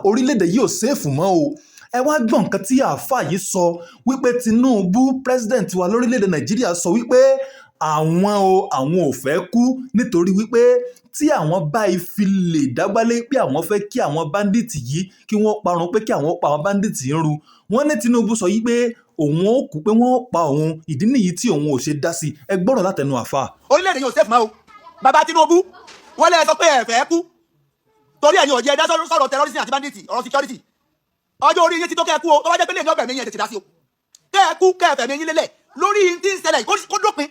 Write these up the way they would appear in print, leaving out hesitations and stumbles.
orílẹ̀-èdè yìí ò séèfù mọ́ o. Ẹ wá gbọ́ nǹkan tí àáfàá yìí sọ wípé Tinubu president wa lórílẹ̀-èdè Nàìjíríà sọ wípé àwọn ò fẹ́ kú nítorí wípé tí àwọn bá fi lè dágbálé pé àwọn fẹ́ kí àwọn báńdíìtì yìí kí wọ́n parun pé kí àwọn pa àwọn báńdíìtì ń ru. Wọ́n ní Tinubu sọ yìí pé òun ó kú pé wọ́n pa òun, ìdí nìyí tí òun ò ṣe dá sí. Ẹ gbọ́rọ̀ látẹnu àáfàá. Orílẹ̀-èdè yóò sẹ́fù mọ́ o. Bàbá Tinubu wọ́n lè sọ pé ẹ fẹ́ kú torí ẹ̀yin ò jẹ́ ẹ̀dá sọ̀rọ̀ terrorism àti bandits ọ̀rọ̀ security. Ọjọ́ orí yín ti tó kẹ́ ẹ kú o, tó bá jẹ́ pé lè ní ọgbẹ̀mí yẹn tètè dá sí o. Kẹ́ ẹ kú kẹ́ ẹ fẹ̀mí yín lélẹ̀ lórí tí ń ṣẹlẹ̀ kó dópin.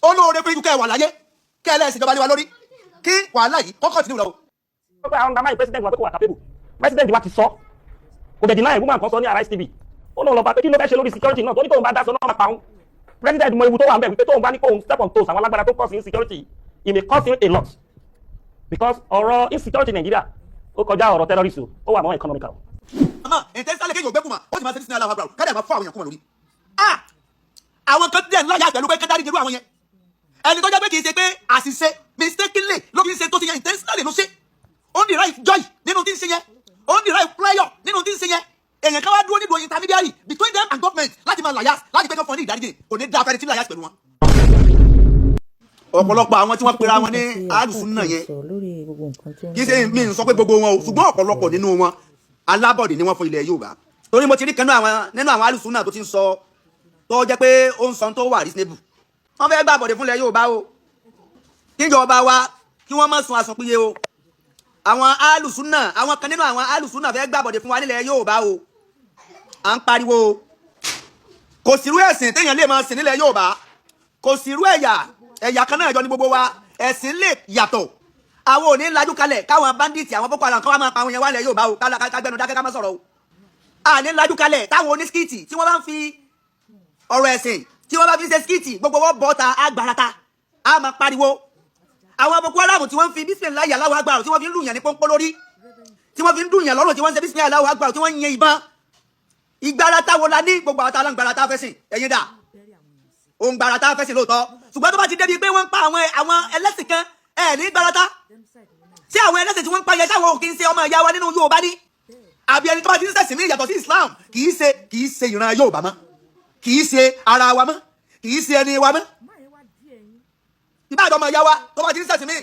Olóore fún ikú kẹ́ ẹ wà láyé kẹ́ ẹ lẹ́sìn ìjọba lé wa lórí kí wàhálà yìí kọ́kọ́ tì ní ìlọ o. Ó pé àwọn gbàmáyé president wa pé kò wà capable. President wa ti sọ. Kò dẹ̀ deny woman kan sọ ní Arise TV. Ó lóun lọ bá pé kí ló fẹ́ ṣe lórí security náà tó ní tóun bá dá sọ náà máa pa òun. President mọ ewu tó wà ń bẹ̀ wípé tóun bá ní kóun step on toes àwọn alágbára tó cause insecurity, it may cost him a lot. Because ọ̀rọ̀ insecurity Nigeria ó kọjá ọ̀rọ̀ terrorism ó wà mọ́ economical. Àmọ́ ẹ̀ǹtẹ́ sálẹ̀ kéèyàn gbẹ́kùmá ó sì máa ṣe ní sinmi aláwọ̀ àbúrò kẹ́dẹ̀ máa fọ́ àwọn èèyàn kúmọ̀ lórí. Àwọn kan dẹ̀ ńlá yà pẹ̀lú pé kẹ́dárí jẹ́rú àwọn yẹn. Ẹni tó jẹ́ pé kì í ṣe pé àṣìṣe mistakenly ló fi ń ṣe tó ti yẹn intentionally ló ṣe. Ó ń derive joy nínú tí ń ṣe yẹn. Ó ń derive pleasure nínú tí ń ṣe yẹn. Èèyàn kan wá dúró nídùú intermediary between them and government láti máa làyà láti pé kí wọ́n fọ́ ní ìdáríjì kò ní dáa fẹ́ni tí làyà pẹ̀lú wọn. Ọ̀pọ̀lọpọ̀ àwọn tí wọ́n pera wọn ní alùsùnnà yẹn kì í ṣe mí sọ pé gbogbo wọn o ṣùgbọ́n ọ̀pọ̀lọpọ̀ nínú wọn alábọ̀dé ni wọ́n fún ilẹ̀ Yorùbá. Torí mo ti rí kan nínú àwọn alùsùnnà tó ti ń sọ tó jẹ́ pé ó ń sọ tó wà reasonable. Wọ́n fẹ́ gbà bọ̀dé fún ilẹ̀ Yorùbá o. Kíjọba wa kí wọ́n má sun àsùnpìyẹ o. Àwọn alùsùnnà àwọn kan nínú àwọn alùsùnnà fẹ́ gbà bọ̀dé fún wa nílẹ̀ Yorùbá o. À ń pariwo o. Kò sírú ẹ̀sìn téèyàn lè máa sìn nílẹ̀ Yorùbá. Kò sírú ẹ̀yà kan náà jọ ní gbogbo wa ẹ̀sìn lè yàtọ̀. Àwọn ò ní lajú kalẹ̀ káwọn bandits àwọn Boko Haram kan wá máa pa àwọn yẹn wá lẹ̀ Yorùbá o kágbẹ́nu dákẹ́ ká má sọ̀rọ̀ o. À ní lajú kalẹ̀ táwọn onískìtì tí wọ́n bá ń fi ọ̀rọ̀ ẹ̀sìn tí wọ́n bá fi ṣe skìtì gbogbo wọn bọ́ta agbárata a máa pariwo. Àwọn Boko Haram tí wọ́n fi bisimilayi Allahu Akbar tí wọ́n fi ń lùyàn ní pọ́npọ́ lórí tí wọ́n fi ń dùnyàn lọ́rùn tí wọ́n ń ṣe bisimilayi Allahu Akbar tí wọ́n ń yin ìbọn. Ìgbárata wo la ní gbogbo àwọn alágbárata fẹ́ sìn ẹ̀yin dà òun gbárata fẹ́ sìn lóòótọ́ ṣùgbọ́n tó bá ti débi pé wọ́n ń pa àwọn ẹlẹ́sìn kan ní gbárata ṣé àwọn ẹlẹ́sìn tí wọ́n ń pa yẹn sáwọn kì í ṣe ọmọ ìyá wa nínú Yorùbá ní àbí ẹni tó bá ti ń ṣẹ̀sìn ní ìyàtọ̀ sí Islam kì í ṣe ìran Yorùbá mọ́ kì í ṣe ara wa mọ́ kì í ṣe ẹni wa mọ́. Ìbáàdàn ọmọ ìyá wa tó bá ti ń ṣẹ̀sìn mí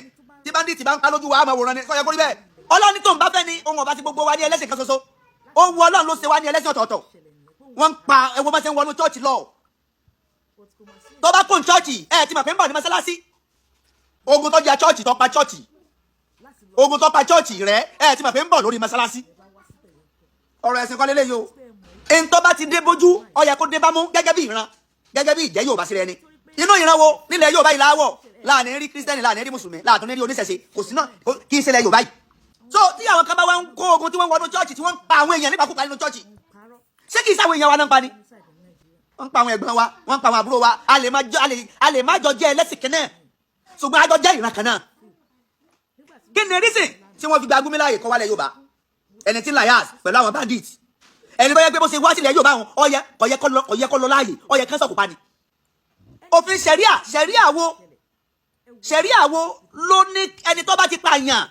tí bandit bá ń pa lójú wa àmọ́ wòran ni kọ́ yẹ kó rí bẹ́ẹ̀. Ọlọ́run tó ń bá fẹ́ ni ohun ọ̀bá ti gbogbo wa ní ẹlẹ́sìn kan ṣoṣo ó wu Ọlọ́run ló ṣe wá ní ẹlẹ́sìn ọ̀tọ̀ọ̀tọ̀. Wọ́n ń pa ẹwọ́n bá ṣe ń wọnú chọ́ọ̀chì lọ. Tó bá kún chọ́ọ̀chì ti mọ̀ pé ń bọ̀ ní mọ́sálásí. Ogun tó jẹ́ chọ́ọ̀chì tó pa chọ́ọ̀chì. Ogun tó pa chọ́ọ̀chì rẹ̀ ti mọ̀ pé ń bọ̀ lórí mọ́sálásí. Ọ̀rọ̀ ẹ̀sìn kan lélẹ́yìí o. Ẹni tó bá ti dé bójú ó yẹ kó dé bámú gẹ́gẹ́ bí ìran gẹ́gẹ́ bí ìjẹ́ Yorùbá sílẹ̀ ni. Inú ìran wo nílẹ̀ Yorùbá yìí láwọ̀ láàrin rí kírísítẹ́nì láàrin rí mùsùlùmí láàtún rí oníṣẹ̀ṣe kò sí náà kì í ṣẹlẹ̀ Yorùbá yìí. So tí àwọn kan bá wá ń kó ogun tí wọ́n wọnú chọ́ọ̀chì tí wọ́n ń pa àwọn èèyàn nípakúpa nínú chọ́ọ̀chì ṣé kì í sáwọn èèyàn wa náà ń pa ni. Wọ́n ń pa àwọn ẹ̀gbọ́n wa wọ́n ń pa àwọn àbúrò wa a lè má jọ jẹ́ ẹlẹ́sìn kan náà ṣùgbọ́n a jọ jẹ́ ìran kan náà. Kí ni reason tí wọ́n fi gba Gumi láàyè kọ́ wálẹ̀ Yorùbá ẹni tí Layas pẹ̀lú àwọn bandits ẹni tó yẹ pé bó ṣe wá sílẹ̀ Yorùbá wọn ọ̀yẹ kọ́ lọ láàyè ọ̀yẹ kan sọ̀kù pa ni. Òfin ṣẹ̀ríà wo ló ní ẹni tó bá ti pààyàn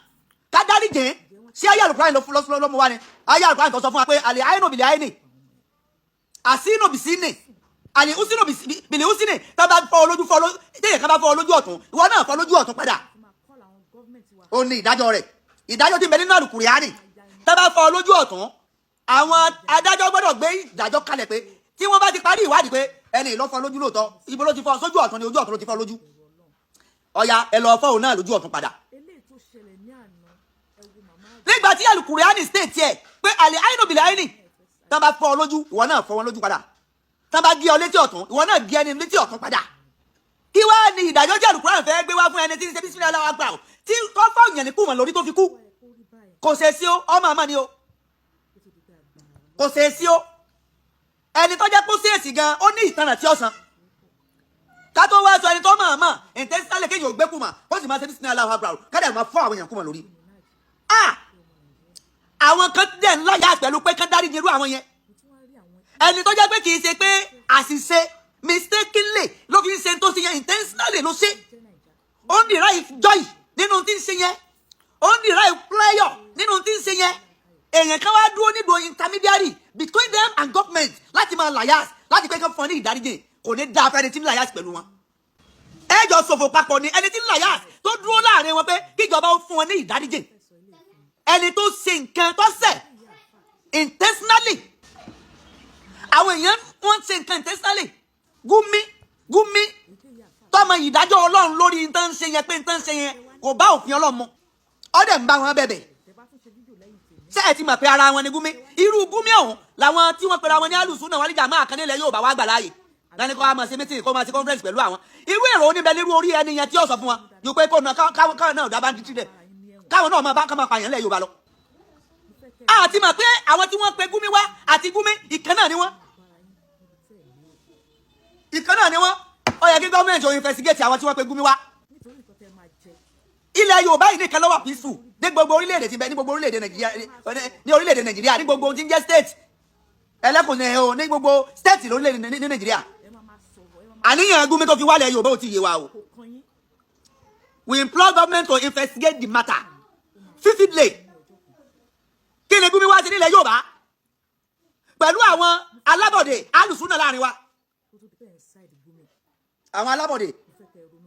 ká dáríjìn sí ayé àlùkùránì ló mú wá ni ayé àlùkùránì tó sọ fún wa pé àlè àìnù bìlẹ̀ àìnì àsínù bìsínì àlè ùsínù bìlẹ̀ ùsínì tó bá fọ́ olójú téèyàn ká bá fọ́ olójú ọ̀tún ìwọ náà fọ́ olójú ọ̀tún padà. Ó ní ìdájọ́ rẹ̀ ìdájọ́ tí ń bẹ nínú àlùkùránì tó bá fọ́ olójú ọ̀tún àwọn adájọ́ gbọ́dọ̀ gbé ìdájọ́ kalẹ̀ pé tí wọ́n bá ti parí ìwádìí pé ẹni ló fọ́ lójú lóòótọ́ ibo ló ti fọ́ sójú ọ̀tún ni ojú ọ̀tún ló ti fọ́ lójú ọ̀ya ẹ lọ fọ́ òun náà lójú ọ̀tún padà. Nígbà tí Al-Qur'ani state tiẹ̀ pé àlè àìnù bìlẹ̀ àìnì tán bá fọ́ ọ lójú ìwọ náà fọ́ wọn lójú padà tán bá gé ọ létí ọ̀tún ìwọ náà gé ẹni létí ọ̀tún padà. Kí wá ní ìdájọ́ tí Al-Qur'ani fẹ́ gbé wá fún ẹni tí ń ṣe bismillah Allahu akbar tí tó fọ́ òyìn ní kùmọ̀ lórí tó fi kú kò ṣe sí ó ọmọ àmọ́ ni ó kò ṣe sí ó ẹni tó jẹ́ kó sí èsì gan ó ní ìtanà tí ó san ká tó wá sọ ẹni tó máa mọ̀ ǹtẹ́ sálẹ̀ kéèyàn ò gbé kùmà ó sì máa ṣe bismillah Allahu akbar kádà máa fọ́ àwọn èèyàn kùmà lórí. Àwọn kan dẹ̀ ńlá yá pẹ̀lú pé kán dárí irú àwọn yẹn ẹni tó jẹ́ pé kì í ṣe pé àṣìṣe mistakenly ló fi ń ṣe tó ṣe yẹn intentionally ló ṣe ó ń derive joy nínú tí ń ṣe yẹn ó ń derive pleasure nínú tí ń ṣe yẹn èèyàn kan wá dúró nílò intermediary between them and government láti máa liars láti pé kí wọ́n fún ọ ní ìdáríjì kò ní dáa fún ẹni tí ń liars pẹ̀lú wọn. ẹjọ́ ṣòfò papọ̀ ni ẹni tí ń liars tó dúró láàrin wọn pé kíjọba ó fún ọ ní ìdáríjì ẹni tó ṣe nǹkan tó ṣẹ̀ intentionally àwọn èèyàn wọ́n ṣe nǹkan intentionally Gumi tọmọ ìdájọ́ Ọlọ́run lórí nǹkan ṣe yẹn pé nǹkan ṣe yẹn kò bá òfin Ọlọ́run mu ọdẹ ń bá wọn bẹ̀bẹ̀ ṣé ẹ ti mọ̀ pé ara wọn ni Gumi irú Gumi ọ̀hún làwọn tí wọ́n pera wọn ní alùsùn náà wọ́n níjà máa kan nílẹ̀ yóò bá wá gbà láàyè lẹ́ni kó wá máa ṣe mítìnì kó máa ṣe conference pẹ̀lú àwọn irú èrò oníbẹ̀ nírú orí ẹni yẹn tí ó sọ fún wọn yóò pé kó káwọn náà dábàá títí dẹ̀ káwọn náà máa bá kán máa pààyàn lẹ̀ Yorùbá lọ. àti mọ̀ pé àwọn tí wọ́n pe Gumi wá àti Gumi ìkan náà ni wọ́n ó yẹ kí gọ́ọ̀mẹ̀ntì ó investigate àwọn tí wọ́n pe Gumi wá. ilẹ̀ Yorùbá yìí nìkan ló wà peaceful ní gbogbo orílẹ̀-èdè tí bẹ ní gbogbo orílẹ̀-èdè Nàìjíríà ní gbogbo tí ń jẹ́ state ẹlẹ́kùnrin o ní gbogbo state lórílẹ̀-èdè ní Nàìjíríà. àníyàn Gumi tó fi wálẹ̀ Yorùbá ò ti yé wa o. we implore government to investigate the matter vividly. kí ni Gumi wá sí nílẹ̀ Yorùbá pẹ̀lú àwọn alábọ̀dé alùsùnà láàrin wa. àwọn alábọ̀dé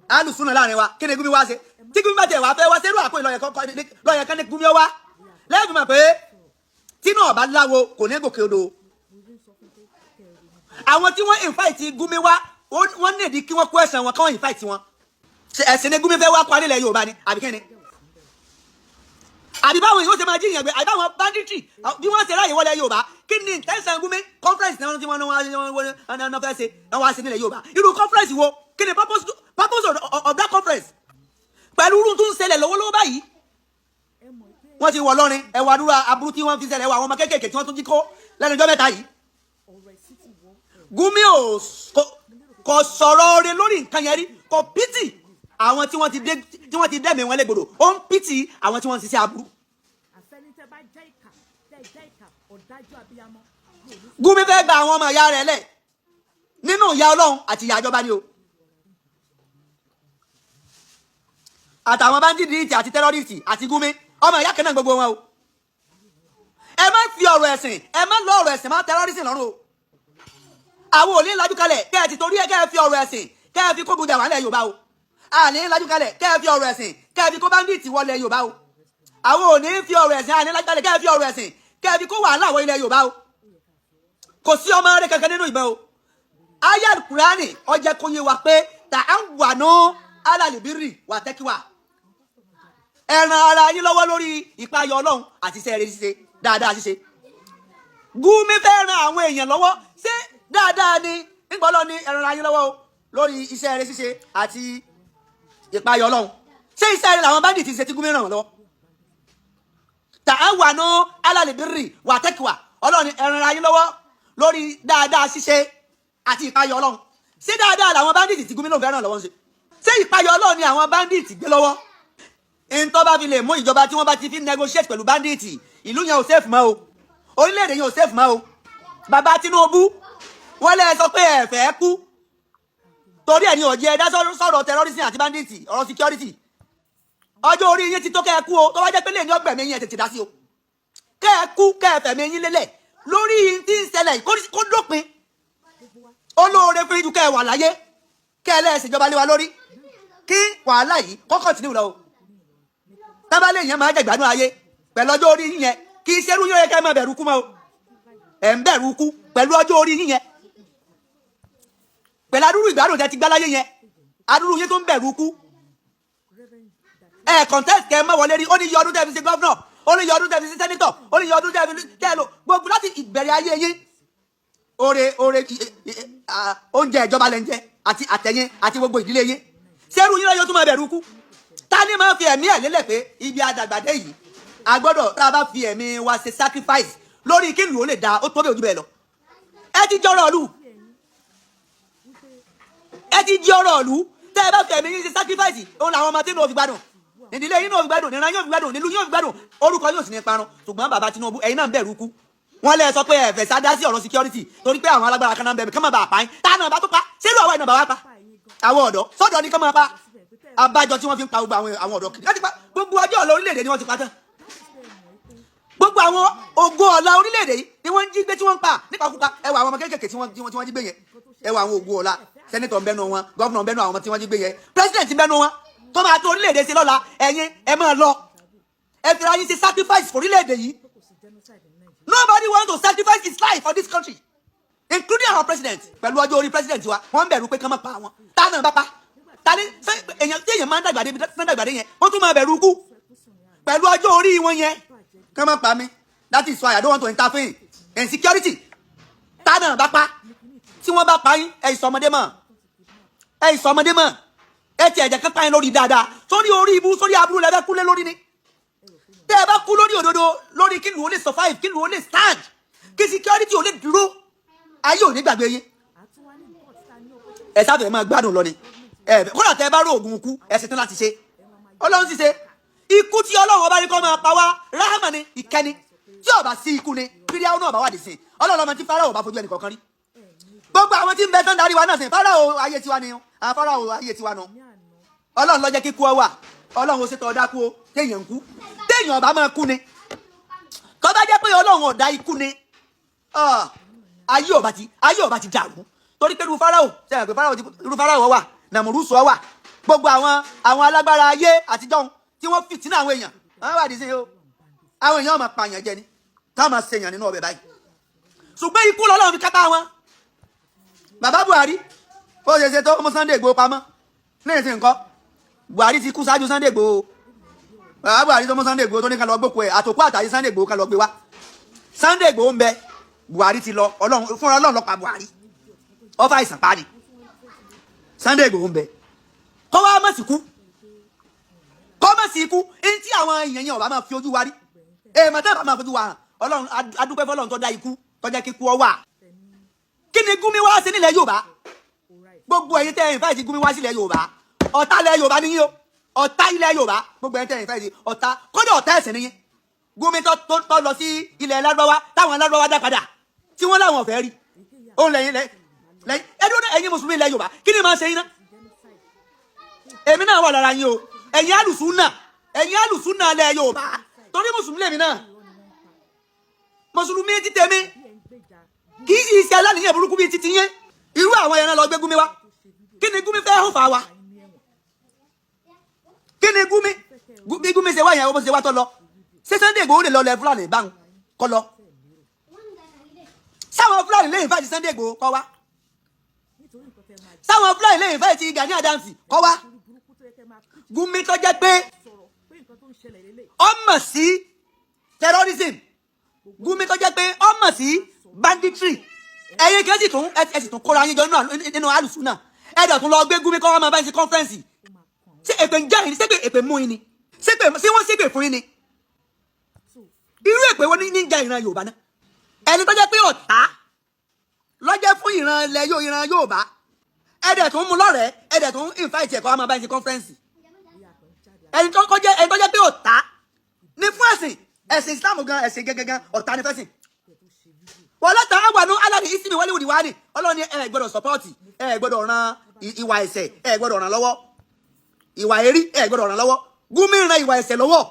alùsùnà láàrin wa kí ni Gumi wá ṣe tí Gumi bá tẹ̀ wá fẹ́ wá sẹ́rù àpò lọ́yẹ̀ kan ní Gumi wá lẹ́yìn mọ̀ pé tí náà bá láwo kò ní gòkè odò. àwọn tí wọ́n invite Gumi wá wọ́n nídìí kí wọ́n kó ẹ̀sán wọn kí wọ́n invite wọn. ẹ̀sìn ni Gumi fẹ́ wá parí ilẹ̀ Yorùbá ni àbí kẹ́ni. àbí báwọn yóò ṣe máa jíyàn gbé àbí báwọn banditry bí wọ́n ṣe ráyè wọlé Yorùbá kí ni intention Gumi conference náà tí wọ́n fẹ́ ṣe wọ́n wá sí nílẹ̀ Yorùbá irú conference wo kí ni purpose of that conference pẹ̀lú irú tó ń ṣẹlẹ̀ lọ́wọ́lọ́wọ́ báyìí. wọ́n ti wọ̀ lọ́rin ẹ̀wà àdúrà aburú tí wọ́n fi ṣẹlẹ̀ ẹ̀wà àwọn ọmọ kéékèèké tí wọ́n tún jí kó lẹ́nu ọjọ́ mẹ́ta yìí. Gumi kò sọ̀rọ̀ rẹ̀ lórí nǹkan yẹn rí kò pìtì àwọn tí wọ́n ti dẹ́mi wọn légbodò ó ń pìtì àwọn tí wọ́n ń ṣiṣẹ́ aburú. Gumi fẹ́ gba àwọn ọmọ ìyá rẹ̀ lẹ̀ nínú ìyà Ọlọ́run àti ìyà ìjọba ni o. àtàwọn bandits àti terrorists àti Gumi ọmọ ìyá kan náà gbogbo wọn o. ẹ má fi ọ̀rọ̀ ẹ̀sìn ẹ má lọ ọ̀rọ̀ ẹ̀sìn má terrorism lọ́rùn o. àwọn ò ní lajú kalẹ̀ kẹ́ ẹ ti torí ẹ kẹ́ ẹ fi ọ̀rọ̀ ẹ̀sìn kẹ́ ẹ fi kó gbogbo àwọn ilẹ̀ Yorùbá o. àní lajú kalẹ̀ kẹ́ ẹ fi ọ̀rọ̀ ẹ̀sìn kẹ́ ẹ fi kó bandits wọlé Yorùbá o. àwọn ò ní fi ọ̀rọ̀ ẹ̀sìn àní lajú kalẹ̀ kẹ́ ẹ fi ọ̀rọ̀ ẹ̀sìn kẹ́ ẹ fi kó wàhálà wọ ilẹ̀ Yorùbá o. kò sí ọmọ rẹ kankan nínú ìbọn o. ayé Kùránì ó jẹ́ kó yé wa pé ta'awanu ala libirri wa taqwa ẹ ràn ara yín lọ́wọ́ lórí ìpayọ̀ Ọlọ́run àti iṣẹ́ rere ṣíṣe dáadáa ṣíṣe. Gumi fẹ́ ran àwọn èèyàn lọ́wọ́ ṣé dáadáa ni nígbà Ọlọ́run ní ẹ ràn ara yín lọ́wọ́ o lórí iṣẹ́ rere ṣíṣe àti ìpayọ̀ Ọlọ́run ṣé iṣẹ́ rere làwọn bandits ti ṣe tí Gumi ràn wọ́n lọ́wọ́. ta'awanu ala libirri wa taqwa Ọlọ́run ní ẹ ràn ara yín lọ́wọ́ lórí dáadáa ṣíṣe àti ìpayọ̀ Ọlọ́run ṣé dáadáa làwọn bandits tí Gumi ló fẹ́ ràn lọ́wọ́ ṣe ṣé ìpayọ̀ Ọlọ́run ni àwọn bandits gbé lọ́wọ́. ntọ́ bá fi lè mú ìjọba tí wọ́n bá ti fi negotiate pẹ̀lú bandits ìlú yẹn ò safe mọ́ o orílẹ̀-èdè yẹn ò safe mọ́ o. bàbá Tinubu wọ́n lè sọ pé ẹ fẹ́ kú torí ẹ̀ ní ọ̀jẹ̀ ẹ̀dá sọ̀rọ̀ terrorism àti bandits ọ̀rọ̀ security ọjọ́ orí yín ti tó kẹ́ ẹ kú o tó bá jẹ́ pé lè ní ọgbẹ̀mí yín ẹ̀ tètè dá sí o kẹ́ ẹ kú kẹ́ ẹ fẹ̀mí yín lélẹ̀ lórí tí ń ṣẹlẹ̀ kó dópin olóore fún ìdúkẹ́ wà láyé kẹ́ ẹ lẹ́ẹ̀sìn ìjọba lé wa lórí kí wàhálà yìí kó continue lọ o. tábàlẹ̀ yẹn máa jẹ ìgbádùn ayé pẹ̀lú ọjọ́ orí yín yẹn kì í ṣerú yóò yẹ ká ẹ máa bẹ̀rù kú mọ́ o ẹ̀ ń bẹ̀rù kú pẹ̀lú ọjọ́ orí yín yẹn pẹ̀lú adúrú ìgbádùn tẹ ti gbá láyé yẹn adúrú yín tó ń bẹ̀rù kú ẹ̀ contest kẹ́ ẹ má wọlé rí ó ní iye ọdún tẹ́ fi ṣe gọ́fúnà ó ní iye ọdún tẹ́ fi ṣe sẹ́nítọ̀ ó ní iye ọdún tẹ́ fi tẹ́ lò gbogbo láti ìbẹ̀rẹ̀ ayé yín oore oúnjẹ ìjọba lẹ́ ń jẹ àti àtẹ̀yìn àti gbogbo ìdílé yín ṣerú yín lọ́yọ́ tó máa bẹ̀rù kú ta ni máa fi ẹ̀mí ẹ̀ lélẹ̀ pé ibi àdàgbàdé yìí a gbọ́dọ̀ tá a bá fi ẹ̀mí wa ṣe sacrifice lórí kí ìlú ó lè da ó tó bẹ́ẹ̀ ojú bẹ́ẹ̀ lọ. ẹ ti jọrọ ìlú tẹ́ ẹ bá fi ẹ̀mí yín ṣe sacrifice òun làwọn ọmọ tí inú ò fi gbádùn ìdílé yín náà ò fi gbádùn ìran yóò fi gbádùn nílùú yóò fi gbádùn orúkọ yóò sì ní parun ṣùgbọ́n bàbá Tinubu ẹ̀yin náà ń bẹ̀rù kú wọ́n lè sọ pé ẹ fẹ́ sá dá sí ọ̀rọ̀ security torí pé àwọn alágbára kan náà ń bẹ̀rù kán máa bá a pa yín táwọn náà bá tó pa ṣé ló àwọn ìnàbà wá pa àwọn ọ̀dọ́ sọ́dọ̀ ni kán máa pa abájọ tí wọ́n fi ń pa gbogbo àwọn ọ̀dọ́ kiri láti pa gbogbo ọjọ́ ọ̀lọ́ orílẹ̀-èdè ni wọ́n ti pa tán gbogbo gbogbo àwọn ògo ọ̀la orílẹ̀-èdè yìí ni wọ́n ń jí gbé tí wọ́n ń pa nípakúpa. ẹ wà àwọn ọmọ kéékèèké tí wọ́n jí gbé yẹn, ẹ wà àwọn ògo ọ̀la, sẹ́nitọ̀ ń bẹ́nu wọn, gọ́vnọ̀ ń bẹ́nu àwọn ọmọ tí wọ́n jí gbé yẹn, pírẹsidẹ̀ntì ń bẹ́nu wọn tó máa tó orílẹ̀-èdè sí lọ́la. ẹ̀yin ẹ máa lọ, ẹ fi ra yín ṣe sacrifice for orílẹ̀-èdè yìí. Nobody wants to sacrifice his life for this country, including our president. pẹ̀lú ọjọ́ orí president wa wọ́n bẹ̀rù pé kán máa pa àwọn táwọn bá pa tani èèyàn tí èèyàn máa ń dàgbàdé yẹn wọ́n tún máa bẹ̀rù kú pẹ̀lú ọjọ́ orí wọn yẹn kán máa pa mí. That is why I don't want to interfere in security. táwọn bá pa tí wọ́n bá pa yín ẹ̀ ìsọmọdé mọ̀ ẹ ti ẹ̀jẹ̀ kan pa yín lórí dáadáa sórí orí ibú sórí aburú lẹ́fẹ́ kúlé lórí ni. tẹ́ ẹ bá kú lórí òdodo lórí kí lù ó lè survive kí lù ó lè stand kí security ò lè dúró ayé ò ní gbàgbé yín. ẹ sáfẹ́ máa gbádùn lọ ni kódà tẹ́ ẹ bá rò oògùn ikú ẹ ṣetán láti ṣe. Ọlọ́run ti ṣe ikú tí Ọlọ́run ọba ní kó máa pa wá ráhámà ni ìkẹ́ni tí ó bá sí ikú ni fídíò náà bá wà dé sí Ọlọ́run ọmọ tí Fáráò bá fojú ẹnì kọ̀ọ̀kan rí. gbogbo àwọn tí ń bẹ tán darí wa náà sìn Fáráò ayé tiwa ni àwọn Fáráò ayé tiwa nù. Ọlọ́run ló jẹ́ kíkú ọ wà, Ọlọ́run ó ṣètò ọ̀dà kú o téèyàn kú téèyàn ọba máa kú ni. tó bá jẹ́ pé Ọlọ́run ọ̀dà ikú ni ayé ọba ti dàrú torí pé irú Fáráò sẹ́yìn pé irú Fáráò wà Nàmúrúsù wà gbogbo àwọn alágbára ayé àtijọ́ tí wọ́n fìtínà àwọn èèyàn wọ́n wà dísìn o àwọn èèyàn máa pààyàn jẹ ni ká máa ṣèyàn nínú ọbẹ̀ báyìí ṣùgbọ́n ikú lọ́lọ́run fi kápá wọn. bàbá Buhari ó ṣe tó mú Sunday Igboho pamọ́ ní ìsìn nǹkan Buhari ti kú ṣáájú Sunday Igboho. bàbá Buhari tó mú Sunday Igboho tó ní ká lọ gbókò ẹ̀ àtòkú àtàyè Sunday Igboho ká lọ gbé wá. Sunday Igboho ń bẹ Buhari ti lọ fúnra Ọlọ́run ló pa Buhari ó fà àìsàn parí. Sunday Igboho ń bẹ kọ́ wá mọ̀ sí kú kọ́ mọ̀ sí ikú ní tí àwọn èèyàn yẹn ọ̀bá máa fi ojú wa rí èèmọ̀ tẹ́ bá máa fojú wa hàn Ọlọ́run adúpẹ́ fọlọ́run tó dá ikú tó jẹ́ kíkú ọ wà. kí ni Gumi wá sí nílẹ̀ Yorùbá gbogbo ẹ̀yin tẹ́ ẹ̀yin fẹ́ẹ̀ ti Gumi wá sílẹ̀ Yorùbá ọ̀tá ilẹ̀ Yorùbá níyìn o ọ̀tá ilẹ̀ Yorùbá gbogbo ẹ̀yin tẹ́ ẹ̀yin fẹ́ẹ̀ ti ọ̀tá kódà ọ̀tá ẹ̀sìn níyìn. Gumi tó lọ sí ilẹ̀ Lárúbáwá táwọn Lárúbáwá dá padà tí wọ́n láwọn ọ̀fẹ́ rí òun lẹ́yìn ẹdún ẹ̀yin mùsùlùmí ilẹ̀ Yorùbá kí ni máa ṣe yín ná. èmi náà wà lára yín o ẹ̀yin alùsùnà ilẹ̀ Yorùbá torí mùsùlùmí lèmi náà mùsùlùmí ti tèmi kì í ṣe aláníyàn burúkú bíi titi yẹn irú àwọn ẹran lọ gbé Gumi wá kí ni Gumi fẹ́ hàn fà wá kí ni bí Gumi ṣe wá yẹn bó ṣe wá tó lọ ṣé Sunday Igboho lè lọ lẹ Fúlàní báwọn kọ lọ sáwọn Fúlàní lẹ́yìn fàájì Sunday Igboho kọ wá sáwọn Fúlàní lẹ́yìn fàájì Gani Adams kọ wá Gumi tó jẹ́ pé ọmọ sí terrorism Gumi tó jẹ́ pé ọmọ sí banditry ẹ̀yin kí ẹ sì tún kóra yín jọ nínú alùsùnà ẹ̀dọ̀ tún lọ gbé Gumi kọ́ wọn máa bá yín sí conference ṣé èpè ń jẹ́ yín ṣé èpè mú yín ni ṣé wọ́n ṣépè fún yín ni irú èpè wo ní jẹ́ ìran Yorùbá náà ẹni tó jẹ́ pé ọ̀tá lọ́jẹ́ fún ìran Yorùbá ẹ̀dẹ̀ tún mú lọ́rẹ̀ẹ́ ẹ̀dẹ̀ tún invite ẹ̀kọ́ wọn máa bá yín sí conference ẹni tó jẹ́ pé ọ̀tá ní fún ẹ̀sìn Islam gan ẹ̀sìn gẹ́gẹ́ ọ̀tá ní fẹ́sìn wọ́n lọ́ta àwọn aláàdì ìsinmi wọlé wùdí wá ní Ọlọ́run ẹ gbọ́dọ̀ sọpọ́ọ̀tì ẹ gbọ́dọ̀ ran ìwà ẹ̀ṣẹ̀ ẹ gbọ́dọ̀ ràn lọ́wọ́ ìwà èrí ẹ gbọ́dọ̀ ràn lọ́wọ́ Gumi ran ìwà ẹ̀ṣẹ̀ lọ́wọ́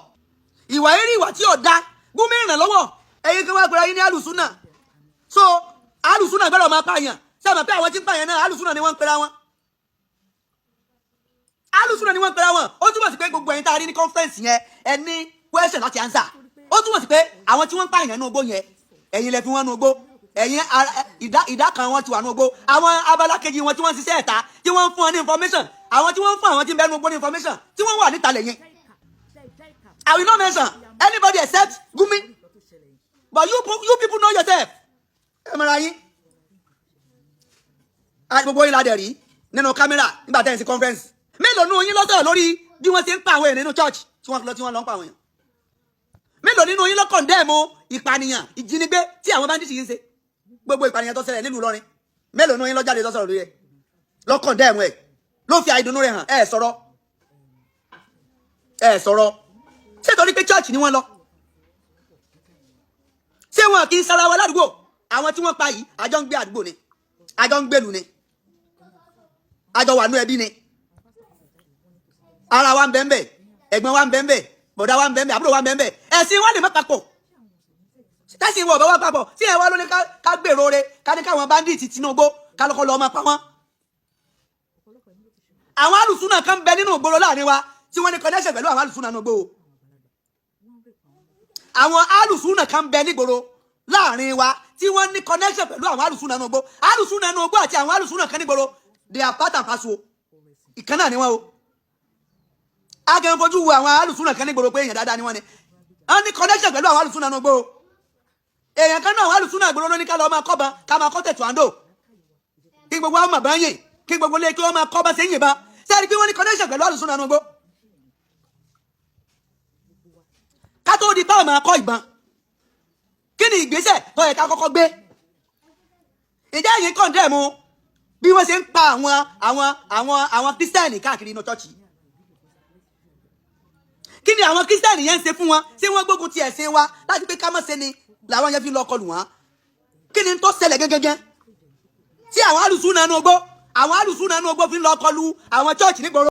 ìwà èrí ìwà tí ò dá Gumi ràn lọ́wọ́ ẹ̀yin kí wọ́n pèrè yín ní alùsùnà so alùsùnà gbọ́dọ̀ máa pààyàn sábà pé àwọn tí ń pààyàn náà alùsùnà ni wọ́n ń pera wọn alùsùnà ni wọ́n ń pera wọn ó túmọ̀ sí pé gbogbo ẹ̀yin tá a rí ní conference yẹn ẹ ní question láti answer ó túmọ̀ sí pé àwọn tí wọ́n ń pààyàn ní ogbó yẹn ẹ̀yin lẹ fi wọ́n ní ogbó ẹ̀yin ìdá kan wọn ti wà ní ogbó àwọn abala kejì wọn tí wọ́n ń ṣiṣẹ́ ẹ̀ta tí wọ́n ń fún wọn ní information àwọn tí wọ́n ń fún àwọn tí ń bẹ ní ogbó ní information tí wọ́n wà níta lẹ́yìn I will not mention anybody except Gumi but you people know yourself ẹ mọ̀ra yín gbogbo yín ládẹ̀ rí nínú kámẹ́rà nígbà tẹ́ ẹ̀ sí conference mélòó nínú yín lọ́sọ̀rọ̀ lórí bí wọ́n ṣe ń pa àwọn èèyàn nínú church tí wọ́n lọ ń pa àwọn èèyàn mélòó nínú yín ló kọ̀ndẹ́ẹ̀mù ìpànìyàn ìjínigbé tí àwọn bandits yìí ń ṣe gbogbo ìpànìyàn tó ṣẹlẹ̀ nílùú Ìlọrin mélòó nínú yín ló jáde lọ́sọ̀rọ̀ lórí ẹ̀ ló kọ̀ndẹ́ẹ̀mù ẹ̀ ló fi àìdùnnú rẹ̀ hàn ẹ̀ sọ̀rọ̀ ṣé torí pé church ni wọ́n lọ ṣé wọn kì í sara wa ládùúgbò àwọn tí wọ́n pa yìí àjọ ń gbé àdúgbò ni àjọ ń gbèlú ni àjọ wà nú ẹbí ni ara wa ń bẹ ń bẹ ẹ̀gbọ́n wa ń bẹ ń bẹ bọ̀dá wa ń bẹ ń bẹ àbúrò wa ń bẹ ń bẹ ẹ̀sìn wa lè má papọ̀ tẹ́sí ìwọ ọ̀bẹ wá papọ̀ tí ẹ̀ wá ló ní ká gbèrò re ká ní káwọn bandit Tinubu ká lọ́kọ́ lọ́ọ́ máa pa wọ́n. àwọn alùsùnà kan bẹ nínú ìgboro láàrin wa tí wọ́n ní connection pẹ̀lú àwọn alùsùnà náà gbó. àwọn alùsùnà kan bẹ nígboro láàrin wa tí wọ́n ní connection pẹ̀lú àwọn alùsùnà náà gbó. alùsùnà náà gbó àti àwọn alùsùnà kan nígboro they are part and parcel. ìkan náà ni wọ́n o. agẹ̀ ń fojú wo àwọn alùsùnà kan nígboro pé èèyàn dáadáa ni wọ́n ni. wọ́n ní connection pẹ̀lú àwọn alùsùnà náà gbó. èèyàn kan náà àwọn alùsùnà ìgboro ló ní ká lọ́ọ́ máa kọ́ban ká máa kọ́ tẹ̀tù àndó. kí gbogbo àwọn màbá yìn kí gbogbo lé kí wọ́n máa kọ́ban sí yìnbọn. sẹ́ẹ̀rì pé wọ́n ní connection pẹ̀lú alùsùnà náà gbó. ká tó di báwọn máa kọ́ ìbọn kí ni ìgbésẹ̀ tó yẹ ká kọ́kọ́ gbé. ìjà yìí kọ̀ǹdẹ̀ mu bí wọ́n ṣe ń pa àwọn kírísítẹ́nì káàkiri inú chọ́ọ̀chì. kí ni àwọn kírísítẹ́nì yẹn ń ṣe fún wọn ṣé wọ́n gbógun ti ẹ̀sìn wa láti pé ká má ṣe ni làwọn yẹn fi lọ kọlù wọn. kí ni tó ṣẹlẹ̀ gẹ́gẹ́gẹ́ tí àwọn alùsùnà náà gbó fi ń lọ kọlù àwọn chọ́ọ̀chì nígboro.